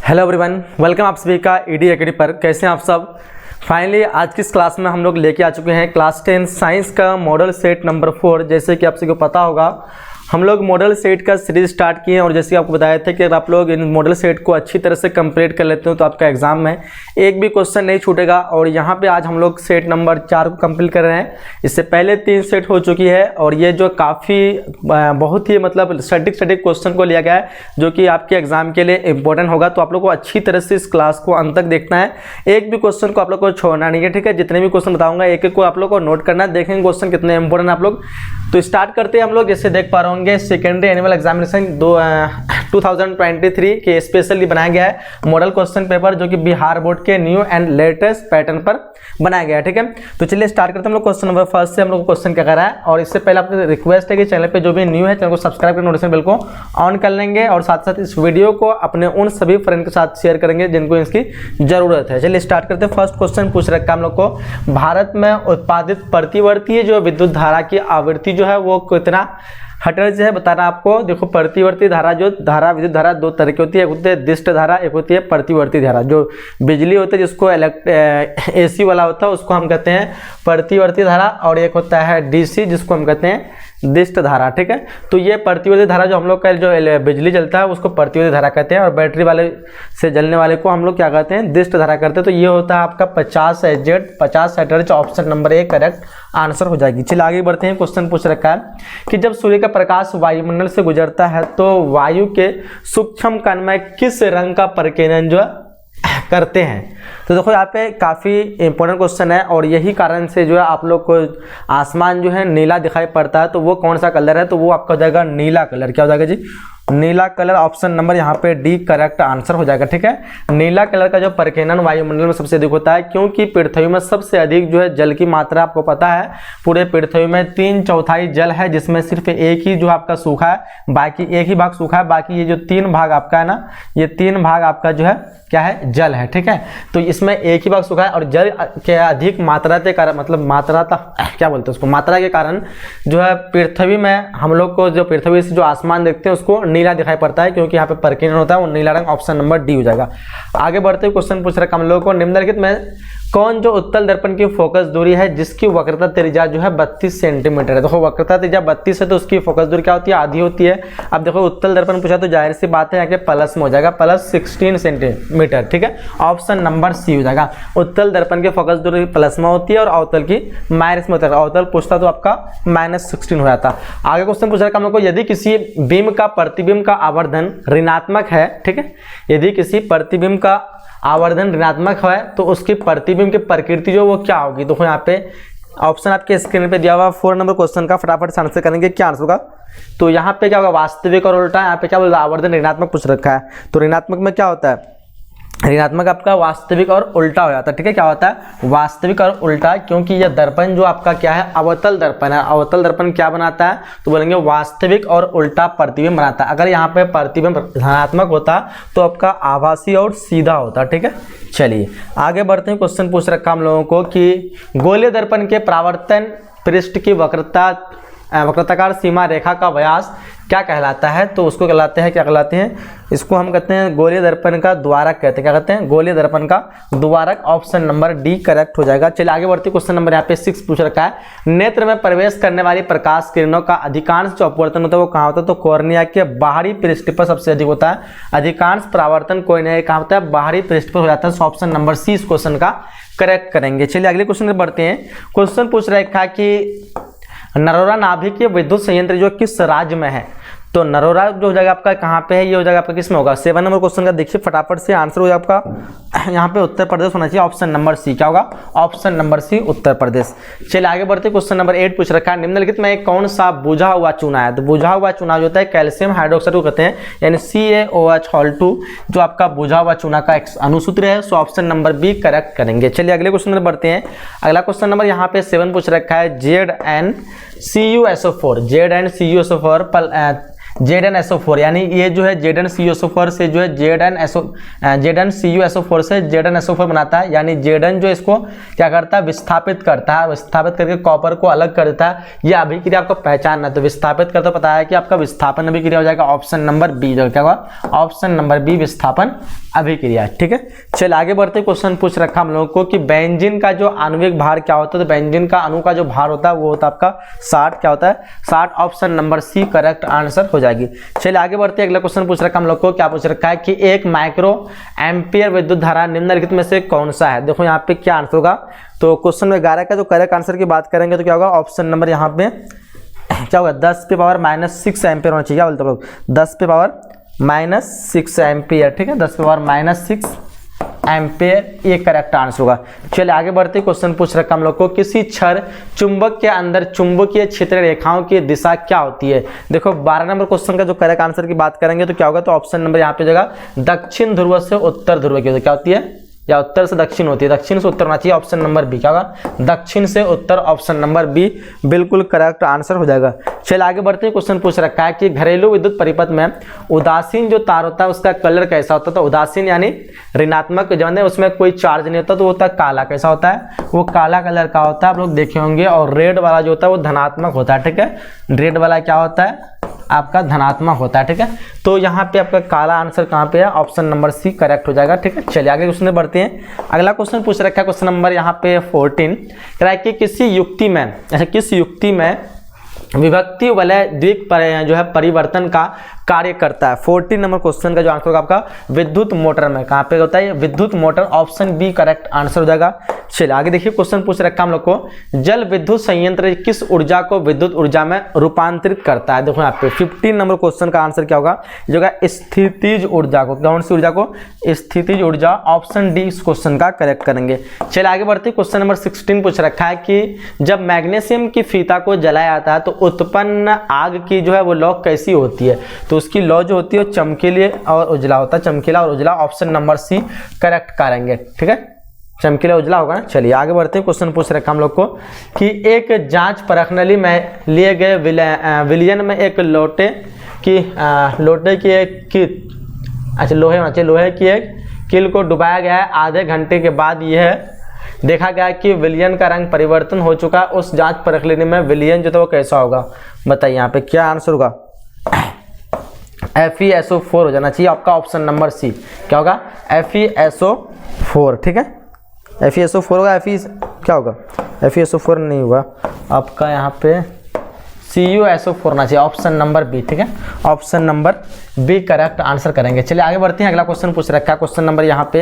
Hello everyone, welcome आप सभी का ईडी एकेडमी पर। कैसे हैं आप सब। फाइनली आज की इस क्लास में हम लोग लेके आ चुके हैं क्लास 10 साइंस का मॉडल सेट नंबर 4। जैसे कि आप सभी को पता होगा हम लोग मॉडल सेट का सीरीज स्टार्ट किए हैं और जैसे कि आपको बताया था कि अगर आप लोग इन मॉडल सेट को अच्छी तरह से कंप्लीट कर लेते हो तो आपका एग्जाम में एक भी क्वेश्चन नहीं छूटेगा। और यहाँ पे आज हम लोग सेट नंबर 4 को कंप्लीट कर रहे हैं। इससे पहले 3 सेट हो चुकी है और ये जो काफ़ी बहुत ही मतलब स्टैटिक क्वेश्चन को लिया गया है जो कि आपके एग्जाम के लिए इंपॉर्टेंट होगा। तो आप लोग को अच्छी तरह से इस क्लास को अंत तक देखना है, एक भी क्वेश्चन को आप लोग को छोड़ना नहीं है, ठीक है। जितने भी क्वेश्चन बताऊंगा एक एक को आप लोग को नोट करना है, देखेंगे क्वेश्चन कितने इंपॉर्टेंट आप लोग। तो स्टार्ट करते हैं हम लोग। जैसे देख पा रहे होंगे सेकेंडरी एनुअल एग्जामिनेशन 2023 के स्पेशली बनाया गया है मॉडल क्वेश्चन पेपर जो कि बिहार बोर्ड के न्यू एंड लेटेस्ट पैटर्न पर बनाया गया है, ठीक है। तो चलिए स्टार्ट करते हैं हम लोग क्वेश्चन नंबर फर्स्ट से। हम लोग क्वेश्चन क्या कर रहा है और इससे पहले आपसे रिक्वेस्ट है कि चैनल पे जो भी न्यू है चैनल को सब्सक्राइब कर नोटिफिकेशन बेल को ऑन कर लेंगे और साथ साथ इस वीडियो को अपने उन सभी फ्रेंड के साथ शेयर करेंगे जिनको इसकी जरूरत है। चलिए स्टार्ट करते हैं। फर्स्ट क्वेश्चन पूछ रखा है हम लोग को, भारत में उत्पादित प्रतिवर्तीय जो विद्युत धारा की आवृत्ति जो है वो कितना हर्ट्ज है बताना आपको। देखो प्रतिवर्ती धारा जो विद्युत धारा दो तरह की होती है, एक होती है दिष्ट धारा, एक होती है प्रतिवर्ती धारा। जो बिजली होती है जिसको एसी वाला होता है उसको हम कहते हैं प्रतिवर्ती धारा और एक होता है डीसी जिसको हम कहते हैं दिष्ट धारा, ठीक है। तो ये प्रतिवर्ती धारा जो हम लोग का जो बिजली जलता है उसको प्रतिवर्ती धारा कहते हैं और बैटरी वाले से जलने वाले को हम लोग क्या कहते हैं दिष्ट धारा करते हैं। तो ये होता है आपका 50 hertz. Option number 1 correct answer हो जाएगी। चलिए आगे बढ़ते हैं। क्वेश्चन पूछ रखा है कि जब सूर्य का प्रकाश वायुमंडल से गुजरता है तो वायु के सूक्ष्म कण में किस रंग का परिकीर्णन जो करते हैं। तो देखो यहाँ पे काफ़ी इंपॉर्टेंट क्वेश्चन है और यही कारण से जो है आप लोग को आसमान जो है नीला दिखाई पड़ता है। तो वो कौन सा कलर है, तो वो आपका हो जाएगा नीला कलर। क्या हो जाएगा जी, नीला कलर। ऑप्शन नंबर यहाँ पे डी करेक्ट आंसर हो जाएगा, ठीक है। नीला कलर का जो परिकीर्णन वायुमंडल में सबसे अधिक होता है क्योंकि पृथ्वी में सबसे अधिक जो है जल की मात्रा आपको पता है पूरे पृथ्वी में 3/4 जल है जिसमें सिर्फ एक ही जो आपका सूखा है, बाकी एक ही भाग सूखा है, बाकी ये जो 3 भाग आपका है ना, ये 3 भाग आपका जो है क्या है जल है, ठीक है। तो इसमें एक ही भाग सूखा है और जल के अधिक मात्रा के कारण मतलब क्या बोलते हैं उसको मात्रा के कारण जो है पृथ्वी में हम लोग को जो पृथ्वी से जो आसमान देखते हैं उसको नीला दिखाई पड़ता है क्योंकि यहाँ पे परिकीर्णन होता है वो नीला रंग। ऑप्शन नंबर डी हो जाएगा। आगे बढ़ते हुए क्वेश्चन पूछ रखा हम लोगों को, निम्नलिखित में कौन जो उत्तल दर्पण की फोकस दूरी है जिसकी वक्रता त्रिज्या जो है 32 सेंटीमीटर है। देखो वक्रता त्रिज्या 32 है तो उसकी फोकस दूरी क्या होती है, आधी होती है। अब देखो उत्तल दर्पण पूछा तो जाहिर सी बात है यहाँ के प्लस में हो जाएगा, प्लस 16 सेंटीमीटर, ठीक है। ऑप्शन नंबर सी हो जाएगा। उत्तल दर्पण की फोकस दूरी प्लस में होती है और अवतल की माइनस में होता है। अवतल पूछता तो आपका -16 हो जाता। आगे क्वेश्चन पूछ रखा हम लोग को, यदि किसी बीम का प्रतिबिंब का आवर्धन ऋणात्मक है, ठीक है, यदि किसी प्रतिबिंब का आवर्धन ऋणात्मक है तो उसकी प्रतिबिंब की प्रकृति जो वो क्या होगी। देखो यहाँ पे ऑप्शन आपके स्क्रीन पे दिया हुआ 4 नंबर क्वेश्चन का, फटाफट से आंसर करेंगे। क्या आंसर होगा, तो यहाँ पे क्या होगा वास्तविक और उल्टा। यहाँ पे क्या बोल रहा है आवर्धन ऋणात्मक पूछ रखा है तो ऋणात्मक में क्या होता है, ऋणात्मक आपका वास्तविक और उल्टा हो जाता है, ठीक है। क्या होता है वास्तविक और उल्टा, क्योंकि यह दर्पण जो आपका क्या है अवतल दर्पण है। अवतल दर्पण क्या बनाता है तो बोलेंगे वास्तविक और उल्टा प्रतिबिंब बनाता है। अगर यहाँ पे प्रतिबिंब धनात्मक होता तो आपका आभासी और सीधा होता, ठीक है। चलिए आगे बढ़ते हैं। क्वेश्चन पूछ रखा हम लोगों को कि गोलीय दर्पण के परावर्तन पृष्ठ की वक्रताकार सीमा रेखा का व्यास क्या कहलाता है, तो उसको कहलाते हैं क्या कहलाते हैं, इसको हम कहते हैं गोलीय दर्पण का द्वारक कहते हैं। क्या कहते हैं गोलीय दर्पण का द्वारक। ऑप्शन नंबर डी करेक्ट हो जाएगा। चलिए आगे बढ़ते क्वेश्चन नंबर यहाँ पे 6 पूछ रखा है, नेत्र में प्रवेश करने वाली प्रकाश किरणों का अधिकांश जो अपवर्तन होता है वो कहाँ होता है, तो कॉर्निया के बाहरी पृष्ठ पर सबसे अधिक होता है। अधिकांश परावर्तन कॉर्निया कहाँ होता है, बाहरी पृष्ठ पर हो जाता है। ऑप्शन नंबर सी इस क्वेश्चन का करेक्ट करेंगे। चलिए अगले क्वेश्चन में बढ़ते हैं। क्वेश्चन पूछ रखा है कि नरोरा नाभिक विद्युत संयंत्र जो किस राज्य में है, तो नरोरा जो हो जाएगा आपका कहाँ पे है, ये हो जाएगा आपका किस में होगा। 7 नंबर क्वेश्चन का देखिए फटाफट से आंसर हो जाएगा आपका यहाँ पे उत्तर प्रदेश होना चाहिए। ऑप्शन नंबर सी क्या होगा, ऑप्शन नंबर सी उत्तर प्रदेश। चलिए आगे बढ़ते क्वेश्चन नंबर 8 पूछ रखा है, निम्नलिखित में कौन सा बुझा हुआ चूना है। तो बुझा हुआ चूना जो होता है कैल्शियम हाइड्रोक्साइड को कहते हैं, यानी CaOH2 जो आपका बुझा हुआ चूना का एक अणुसूत्र है। So option number B correct करेंगे। चलिए अगले क्वेश्चन में बढ़ते हैं। अगला क्वेश्चन नंबर यहाँ पे 7 पूछ रखा है, ZnCuSO4 ZnSO4, यानी ये जो है ZnCuSO4 से जो है ZnCuSO4 से ZnSO4 बनाता है, यानी Zn जो इसको क्या करता है, विस्थापित करता है, विस्थापित करके कॉपर को अलग कर देता है। ये अभिक्रिया आपको पहचानना है, तो विस्थापित करता पता है कि आपका विस्थापन अभिक्रिया हो जाएगा, ऑप्शन नंबर बी जो क्या होगा, ऑप्शन नंबर बी विस्थापन अभिक्रिया। ठीक है, चल आगे बढ़ते। क्वेश्चन पूछ रखा हम लोगों को कि बेंजीन का जो आणविक भार क्या होता है, तो बेंजीन का अणु का जो भार होता है वो होता है आपका 60, क्या होता है 60, option number C correct answer हो जाएगी। चलिए आगे बढ़ते हैं। अगला क्वेश्चन पूछ रखा हम लोग को, क्या पूछ रखा है कि 1 माइक्रो एम्पियर विद्युत धारा निम्नलिखित में से कौन सा है। देखो यहाँ पे क्या आंसर होगा, तो क्वेश्चन में 11 का जो करेक्ट आंसर की बात करेंगे तो क्या होगा, ऑप्शन नंबर यहाँ पे क्या होगा, 10 पे पावर -6 एम्पियर होना चाहिए। क्या बोलते लोग, 10 पे पावर -6 एम्पियर। ठीक है, 10 पे पावर -6 एम्पियर, ये करेक्ट आंसर होगा। चलिए आगे बढ़ते। क्वेश्चन पूछ रखा हम लोग को, किसी क्षण चुंबक के अंदर चुंबकीय क्षेत्र रेखाओं की दिशा क्या होती है। देखो 12 नंबर क्वेश्चन का जो करेक्ट आंसर की बात करेंगे तो क्या होगा, तो ऑप्शन नंबर यहाँ पे जगह दक्षिण ध्रुव से उत्तर ध्रुव की क्या होती है, या उत्तर से दक्षिण होती है, दक्षिण से उत्तर होना चाहिए, ऑप्शन नंबर बी क्या होगा, दक्षिण से उत्तर, ऑप्शन नंबर बी बिल्कुल करेक्ट आंसर हो जाएगा। चलिए आगे बढ़ते हैं। क्वेश्चन पूछ रखा है कि घरेलू विद्युत परिपथ में उदासीन जो तार होता है उसका कलर कैसा होता है। तो उदासीन यानी ऋणात्मक, जो है उसमें कोई चार्ज नहीं होता, तो वो होता है काला। कैसा होता है, वो काला कलर का होता है, आप लोग देखे होंगे। और रेड वाला जो होता है वो धनात्मक होता है। ठीक है, रेड वाला क्या होता है आपका, धनात्मक होता है। ठीक है, तो यहाँ पे आपका काला आंसर कहाँ पे है, ऑप्शन नंबर सी करेक्ट हो जाएगा। ठीक है, चलिए आगे क्वेश्चन में बढ़ते हैं। अगला क्वेश्चन पूछ रखा है, क्वेश्चन नंबर यहाँ पे 14, कह रहा है कि किसी युक्ति में, अच्छा किस युक्ति में विभक्ति वलय द्विक जो है परिवर्तन का कार्य करता है। 14 नंबर क्वेश्चन का जो आंसर होगा आपका, विद्युत मोटर में। कहाँ पे होता है, विद्युत मोटर, ऑप्शन बी करेक्ट आंसर हो जाएगा। चलिए आगे देखिए। क्वेश्चन पूछ रखा हम लोग को, जल विद्युत संयंत्र किस ऊर्जा को विद्युत ऊर्जा में रूपांतरित करता है। देखो यहाँ पे 15 नंबर क्वेश्चन का आंसर क्या होगा, जो है स्थितिज ऊर्जा को। कौन सी ऊर्जा को, स्थितिज ऊर्जा, ऑप्शन डी इस क्वेश्चन का करेक्ट करेंगे। चलिए आगे बढ़ते। क्वेश्चन नंबर 16 पूछ रखा है कि जब मैग्नीशियम की फीता को जलाया जाता है तो उत्पन्न आग की जो है वो लौ कैसी होती है। तो उसकी लौ जो होती है चमकीली और उजला होता है, चमकीला और उजला, ऑप्शन नंबर सी करेक्ट करेंगे। ठीक है, चमकीला उजला होगा ना। चलिए आगे बढ़ते हैं। क्वेश्चन पूछ रखा हम लोग को कि एक जांच परखनली में लिए गए विलयन में एक लोटे की अच्छा लोहे होना चाहिए, लोहे की एक कील को डुबाया गया है। आधे घंटे के बाद यह देखा गया कि विलयन का रंग परिवर्तन हो चुका। उस जांच परख लेने में विलयन जो था वो कैसा होगा, बताइए यहाँ पे क्या आंसर होगा। FeSO4 हो जाना चाहिए आपका, ऑप्शन नंबर सी क्या होगा, FeSO4। ठीक है, FeSO4 होगा, क्या होगा, FeSO4 नहीं होगा आपका, यहाँ पे CuSO4 होना चाहिए, ऑप्शन नंबर बी। ठीक है, option number B correct answer करेंगे। चलिए आगे बढ़ते हैं। अगला क्वेश्चन पूछ रखा है, क्वेश्चन नंबर यहाँ पे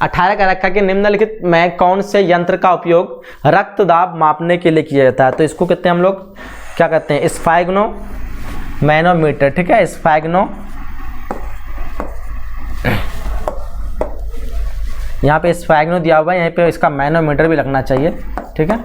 18 का रखा कि निम्नलिखित में कौन से यंत्र का उपयोग रक्त दाब मापने के लिए किया जाता है। तो इसको कहते हैं हम लोग, क्या कहते हैं, स्फैग्नो मैनोमीटर। ठीक है, स्फैग्नो, यहाँ पे स्फैग्नो दिया हुआ है, यहाँ पे इसका मैनोमीटर भी लगना चाहिए। ठीक है,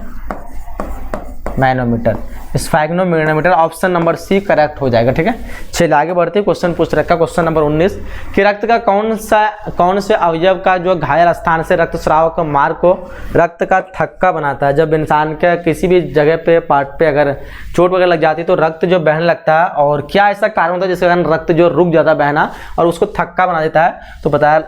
manometer, sphygmomanometer, option number C correct हो जाएगा। ठीक है, चलिए आगे बढ़ते हैं। क्वेश्चन पूछ रखा क्वेश्चन नंबर 19 कि रक्त का कौन से अवयव का जो घायल स्थान से रक्तस्राव का मार्ग को रक्त का थक्का बनाता है। जब इंसान के किसी भी जगह पे पार्ट पे अगर चोट वगैरह लग जाती है तो रक्त जो बहने लगता है, और क्या ऐसा कारण होता है जिसके कारण रक्त जो रुक जाता है बहना और उसको थक्का बना देता है। तो बताया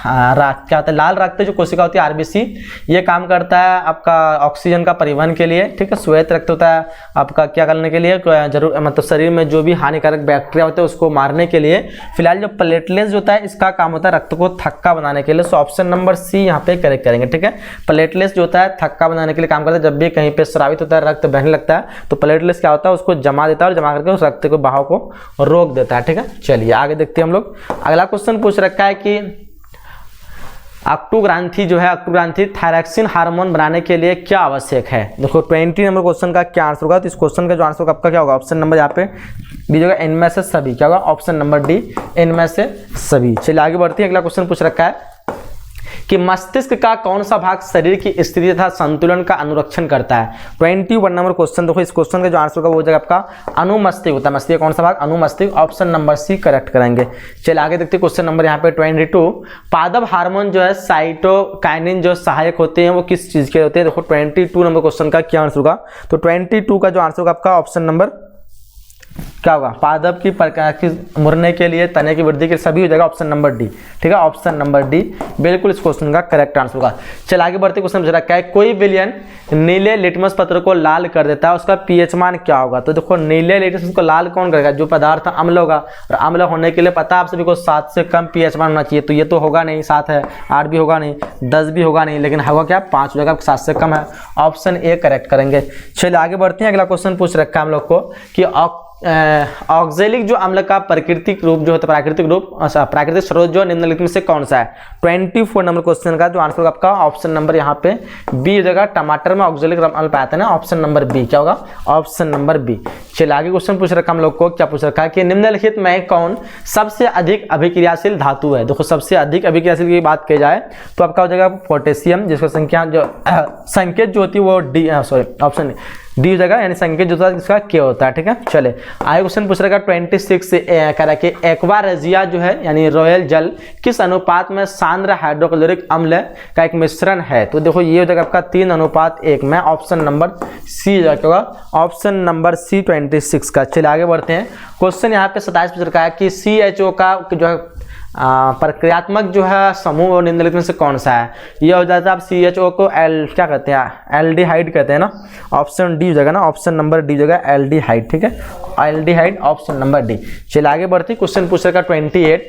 क्या होता है, लाल रक्त जो कोशिका होती है RBC, ये काम करता है आपका ऑक्सीजन का परिवहन के लिए। ठीक है, श्वेत रक्त होता है आपका क्या करने के लिए, जरूर मतलब शरीर में जो भी हानिकारक बैक्टीरिया होते हैं उसको मारने के लिए। फिलहाल जो प्लेटलेट्स होता है इसका काम होता है रक्त को थक्का बनाने के लिए। सो ऑप्शन नंबर सी यहाँ पे करेक्ट करेंगे। ठीक है, प्लेटलेट्स जो होता है थक्का बनाने के लिए काम करता है। जब भी कहीं पे स्रावित होता है, रक्त बहने लगता है, तो प्लेटलेट्स क्या होता है, उसको जमा देता है और जमा करके उस रक्त को बहाव को रोक देता है। ठीक है, चलिए आगे देखते हैं हम लोग। अगला क्वेश्चन पूछ रखा है कि अक्टोग्रांथी जो है, अक्टोग्रांथी थायरॉक्सिन हार्मोन बनाने के लिए क्या आवश्यक है। देखो 20 नंबर क्वेश्चन का क्या आंसर होगा। तो इस क्वेश्चन का जो आंसर होगा आपका क्या होगा, ऑप्शन नंबर यहाँ पे डी होगा, इनमें से सभी। क्या होगा, ऑप्शन नंबर डी, इनमें से सभी। चलिए आगे बढ़ते हैं। अगला क्वेश्चन पूछ रखा है कि मस्तिष्क का कौन सा भाग शरीर की स्थिति तथा संतुलन का अनुरक्षण करता है। 21 नंबर क्वेश्चन। देखो इस क्वेश्चन का जो आंसर होगा वो हो जाएगा आपका अनुमस्तिष्क होता है। मस्तिष्क कौन सा भाग, अनुमस्तिष्क, ऑप्शन नंबर सी करेक्ट करेंगे। चलिए आगे देखते हैं क्वेश्चन नंबर यहाँ पे 22। पादप हार्मोन जो है साइटोकाइनिन जो सहायक होते हैं वो किस चीज के होते हैं। देखो 22 नंबर क्वेश्चन का क्या आंसर होगा। तो 22 का जो आंसर होगा आपका ऑप्शन नंबर क्या होगा, पादप की प्रकार की मुड़ने के लिए, तने की वृद्धि के लिए, सभी हो जाएगा ऑप्शन नंबर डी। ठीक है, ऑप्शन नंबर डी बिल्कुल इस क्वेश्चन का करेक्ट आंसर होगा। चल आगे बढ़ते, क्वेश्चन पूछ रहा है कोई विलयन नीले लिटमस पत्र को लाल कर देता है, उसका पीएच मान क्या होगा। तो देखो नीले लिटमस को लाल कौन करेगा, जो पदार्थ अम्ल होगा, और अम्ल होने के लिए पता है आप सभी को 7 से कम पीएच मान होना चाहिए। तो ये तो होगा नहीं, 7 है, 8 भी होगा नहीं, 10 भी होगा नहीं, लेकिन होगा क्या, 5 हो जाएगा, 7 से कम है। ऑप्शन ए करेक्ट करेंगे। चलिए आगे बढ़ते हैं, अगला क्वेश्चन पूछ रखा है हम लोग को कि ऑक्जेलिक जो अम्ल का प्राकृतिक रूप जो होता है, प्राकृतिक स्रोत जो निम्नलिखित में से कौन सा है। 24 नंबर क्वेश्चन का जो आंसर होगा आपका ऑप्शन नंबर यहाँ पे बी हो जाएगा। टमाटर में ऑक्जेलिक अम्ल पाया था ना, ऑप्शन नंबर बी क्या होगा, ऑप्शन नंबर बी। चलिए आगे क्वेश्चन पूछ रखा हम लोग को, क्या पूछ रखा है कि निम्नलिखित में कौन सबसे अधिक अभिक्रियाशील धातु है। देखो सबसे अधिक अभिक्रियाशील की बात की जाए तो आपका हो जाएगा पोटेशियम, जिसका संख्या जो संकेत जो होती है वो डी, सॉरी ऑप्शन डी हो जाएगा, यानी संकेत जो होता है इसका के होता है। ठीक है, चले आगे क्वेश्चन पूछ रहा है 26 कह रहा है कि एक्वारेजिया जो है यानी रॉयल जल किस अनुपात में सांद्र हाइड्रोक्लोरिक अम्ल का एक मिश्रण है। तो देखो ये हो जाएगा आपका 3:1 में, ऑप्शन नंबर सी होगा, ऑप्शन नंबर सी 26 का। चलिए आगे बढ़ते हैं, क्वेश्चन यहाँ पे 27 पूछ रखा है कि CHO का जो है प्रक्रियात्मक जो है समूह और निम्नलिखित में से कौन सा है। यह हो जाता है आप CHO को क्या कहते हैं, एल्डिहाइड कहते हैं ना, ऑप्शन डी हो जाएगा ना, ऑप्शन नंबर डी हो जाएगा एल्डिहाइड। ठीक है, एल्डिहाइड ऑप्शन नंबर डी। चलिए आगे बढ़ते, क्वेश्चन पूछ रखा 28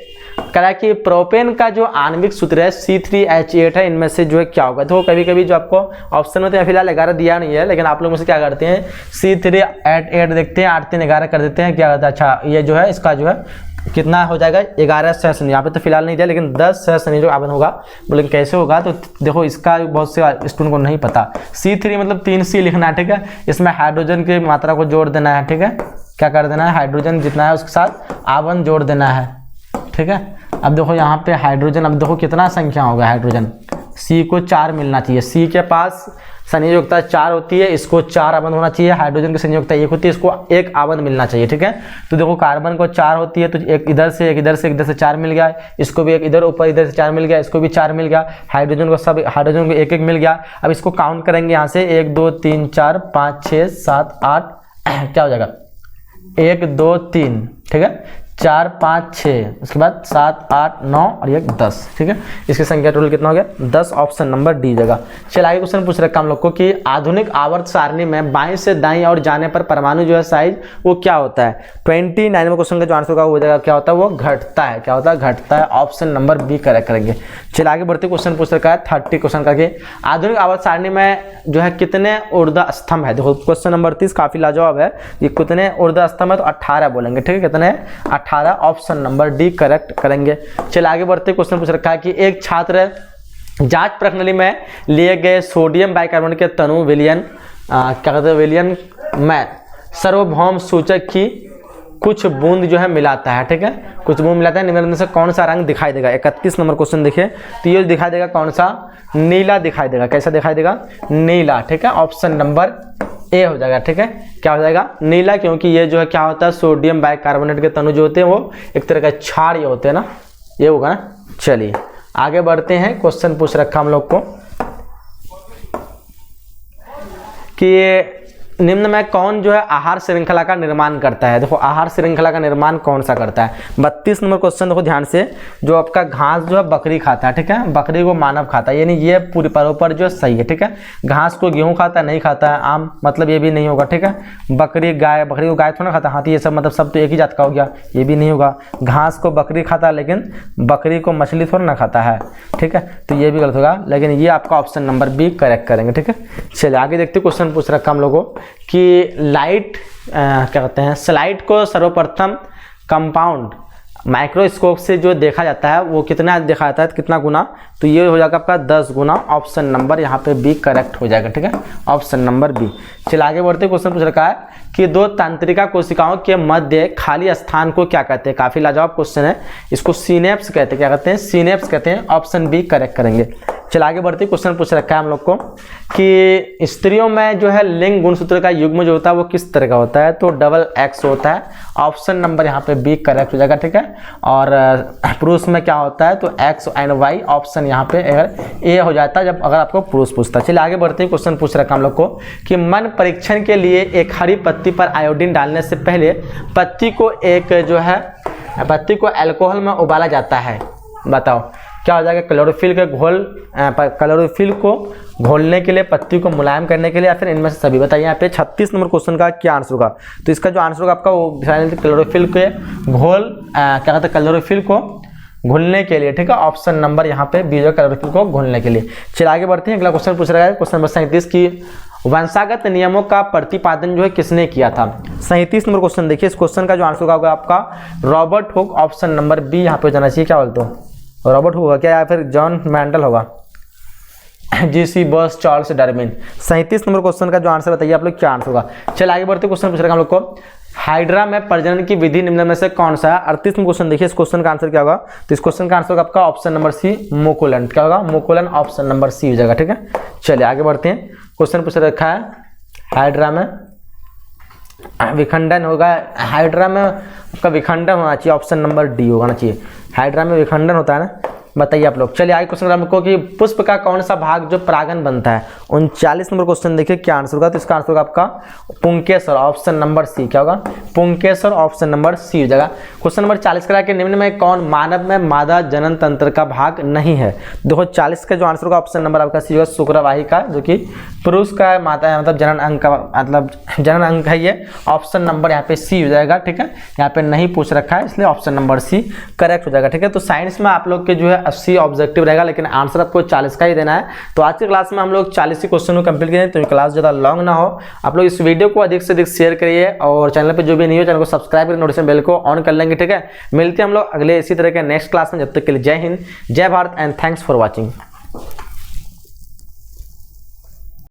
कह रहा है कि प्रोपेन का जो आणविक सूत्र है C3H8 है, इनमें से जो है क्या होगा। तो कभी कभी जो आपको ऑप्शन में तो फिलहाल 11 दिया नहीं है, लेकिन आप लोग में से क्या करते हैं C3H8 देखते हैं, 8 3 11 कर देते हैं, क्या होता है, अच्छा ये जो है इसका जो है कितना हो जाएगा 11 सहस्त्र। यहाँ पे तो फिलहाल नहीं दिया, लेकिन 10 सहस्त्र जो आवन होगा, बोले कैसे होगा। तो देखो इसका बहुत से स्टूडेंट को नहीं पता, C3 मतलब 3C लिखना है। ठीक है, इसमें हाइड्रोजन की मात्रा को जोड़ देना है। ठीक है, क्या कर देना है, हाइड्रोजन जितना है उसके साथ आवन जोड़ देना है। ठीक है, अब देखो यहाँ पे हाइड्रोजन, अब देखो कितना संख्या होगा हाइड्रोजन, C को 4 मिलना चाहिए, C के पास संयोजकता 4 होती है, इसको 4 आवन होना चाहिए। हाइड्रोजन की संयोजकता 1 होती है, इसको 1 आवन मिलना चाहिए। ठीक है, तो देखो कार्बन को 4 होती है, तो एक इधर से एक इधर से एक इधर से 4 मिल गया, इसको भी एक इधर ऊपर इधर से 4 मिल गया, इसको भी 4 मिल गया, हाइड्रोजन को सब हाइड्रोजन को 1 1 मिल गया। अब इसको काउंट करेंगे यहाँ से 1 2 3 4 5 6 7 8 क्या हो जाएगा 1 2 3। ठीक है, 4 5 6, उसके बाद 7 8 9 और ये 10। ठीक है, इसकी संख्या टोटल कितना हो गया 10, ऑप्शन नंबर डी जगह। चलिए आगे क्वेश्चन पूछ रखा हम लोग को कि आधुनिक आवर्त सारणी में बाएं से दाएं और जाने पर परमाणु जो है साइज वो क्या होता है। 29 में क्वेश्चन का जो आंसर होगा वो जगह क्या होता है, वो घटता है। क्या होता है, घटता है, ऑप्शन नंबर बी करेक्ट करेंगे। चलिए आगे बढ़ते, क्वेश्चन पूछ रखा है 30 क्वेश्चन का कि आधुनिक आवर्त सारणी में जो है कितने ऊर्ध्व स्तंभ है। देखो क्वेश्चन नंबर 30 काफी लाजवाब है, ये कितने ऊर्ध्व स्तंभ है, तो 18 बोलेंगे। ठीक है, कितने 18, ऑप्शन नंबर डी करेक्ट करेंगे। चलिए आगे बढ़ते, क्वेश्चन पूछ रखा है कि एक छात्र जांच प्रणाली में लिए गए सोडियम बाइकार्बोनेट के तनु विलयन क्या कहते हैं, विलयन में सार्वभौम सूचक की कुछ बूंद जो है मिलाता है। ठीक है, कुछ बूंद मिलाता है, निम्नलिखित में से कौन सा रंग दिखाई देगा। 31 नंबर क्वेश्चन देखिए, तो ये दिखाई देगा कौन सा, नीला दिखाई देगा। कैसा दिखाई देगा, नीला। ठीक है, ऑप्शन नंबर ए हो जाएगा। ठीक है, क्या हो जाएगा, नीला, क्योंकि ये जो है क्या होता है, सोडियम बाइकार्बोनेट के तनु जो होते हैं वो एक तरह का क्षार होते हैं ना, ये होगा ना। चलिए आगे बढ़ते हैं, क्वेश्चन पूछ रखा हम लोग को कि निम्न में कौन जो है आहार श्रृंखला का निर्माण करता है। देखो आहार श्रृंखला का निर्माण कौन सा करता है। 32 नंबर क्वेश्चन देखो ध्यान से, जो आपका घास जो है बकरी खाता है। ठीक है, बकरी को मानव खाता है, यानी ये पूरी पर जो सही है। ठीक है, घास को गेहूं खाता है, नहीं खाता है आम, मतलब ये भी नहीं होगा। ठीक है, बकरी गाय, बकरी को गाय थोड़ा खाता है, हाथी ये सब मतलब सब तो एक ही जात का हो गया, ये भी नहीं होगा। घास को बकरी खाता है, लेकिन बकरी को मछली थोड़ा ना खाता है। ठीक है, तो ये भी गलत होगा, लेकिन ये आपका ऑप्शन नंबर बी करेक्ट करेंगे। ठीक है, चलिए आगे देखते, क्वेश्चन पूछ रखा हम लोगों कि लाइट क्या कहते हैं, स्लाइड को सर्वप्रथम कंपाउंड माइक्रोस्कोप से जो देखा जाता है वो कितना देखा जाता है, कितना गुना, तो ये हो जाएगा आपका 10 गुना, ऑप्शन नंबर यहाँ पे बी करेक्ट हो जाएगा। ठीक है, ऑप्शन नंबर बी। चलिए आगे बढ़ते, क्वेश्चन पूछ रखा है कि 2 तंत्रिका कोशिकाओं के मध्य खाली स्थान को क्या कहते हैं। काफी लाजवाब क्वेश्चन है, इसको सिनेप्स कहते हैं। क्या कहते हैं, सिनेप्स कहते हैं, ऑप्शन बी करेक्ट करेंगे। चलिए आगे बढ़ते, क्वेश्चन पूछ रखा है हम लोग को कि स्त्रियों में जो है लिंग गुणसूत्र का युग्म जो होता है वो किस तरह का होता है, तो XX होता है, ऑप्शन नंबर यहाँ पे बी करेक्ट हो जाएगा। ठीक है, और पुरुष में क्या होता है, तो एक्स एंड वाई ऑप्शन यहाँ पे अगर ए हो जाता है जब अगर आपको पुरुष पूछता है। चलिए आगे बढ़ते हैं, क्वेश्चन पूछ रखा हम लोग को कि मन परीक्षण के लिए एक हरी पत्ती पर आयोडीन डालने से पहले पत्ती को अल्कोहल में उबाला जाता है। बताओ क्या हो जाएगा, क्लोरोफिल को घोलने के लिए, पत्ती को मुलायम करने के लिए, या फिर इनमें से सभी। बताइए यहाँ पे 36 नंबर क्वेश्चन का क्या आंसर होगा। तो इसका जो आंसर होगा आपका वो क्लोरोफिल के क्या कहते हैं, क्लोरोफिल को घुलने के लिए, ठीक है। ऑप्शन नंबर यहाँ पे बी जो क्लोरोफिल को घुलने के लिए। चलिए आगे बढ़ते हैं, अगला क्वेश्चन पूछ रहा है क्वेश्चन नंबर 37 की वंशागत नियमों का प्रतिपादन जो है किसने किया था। 37 नंबर क्वेश्चन देखिए, इस क्वेश्चन का जो आंसर होगा आपका Robert Hooke, option number B यहाँ पे जाना चाहिए। क्या बोलते हो, रॉबर्ट हुक होगा क्या, या फिर जॉन मैंडल होगा, GC boss, Charles Darwin. 37 number question का जो आंसर बताइए आप लोग क्या आंसर होगा। चलिए आगे बढ़ते, क्वेश्चन पूछ रहे हैं हम लोग को हाइड्रा में प्रजनन की विधि निम्न में से कौन सा है। 38 में क्वेश्चन देखिए, इस क्वेश्चन का आंसर क्या होगा। तो इस क्वेश्चन का आंसर होगा आपका ऑप्शन नंबर सी, मोकुलन। क्या होगा, मोकुलन, ऑप्शन नंबर सी हो जाएगा, ठीक है। चलिए आगे बढ़ते हैं, क्वेश्चन पूछ रखा है हाइड्रा में विखंडन होगा, हाइड्रा में आपका विखंडन होना चाहिए, ऑप्शन नंबर डी होना चाहिए। हाइड्रा में विखंडन होता है ना, बताइए आप लोग। चलिए आगे क्वेश्चन हमको कि पुष्प का कौन सा भाग जो परागन बनता है। 39 नंबर क्वेश्चन देखिए क्या आंसर होगा। तो इसका आंसर होगा आपका पुंकेसर, ऑप्शन नंबर सी। क्या होगा, पुंकेसर, ऑप्शन नंबर सी हो जाएगा। क्वेश्चन नंबर 40 करा के निम्न में कौन मानव में मादा जनन तंत्र का भाग नहीं है। देखो 40 का जो आंसर होगा ऑप्शन नंबर आपका सी होगा, शुक्रवाहिका, जो कि पुरुष का माता मतलब जनन अंग का मतलब जनन अंग है ये। ऑप्शन नंबर यहाँ पे सी हो जाएगा, ठीक है। यहाँ पे नहीं पूछ रखा है इसलिए ऑप्शन नंबर सी करेक्ट हो जाएगा, ठीक है। तो साइंस में आप लोग के जो है 80 ऑब्जेक्टिव रहेगा, लेकिन आंसर आपको 40 का ही देना है। तो आज की क्लास में हम लोग 40 ही क्वेश्चन को कंप्लीट करें, तो क्लास ज़्यादा लॉन्ग ना हो। आप लोग इस वीडियो को अधिक से अधिक शेयर करिए और चैनल पे जो भी नहीं हो चैनल को सब्सक्राइब करके नोटिफिकेशन बेल को ऑन कर लेंगे, ठीक है। मिलते हैं हम लोग अगले इसी तरह के नेक्स्ट क्लास में, जब तक के लिए जय हिंद, जय Bharat and thanks for watching.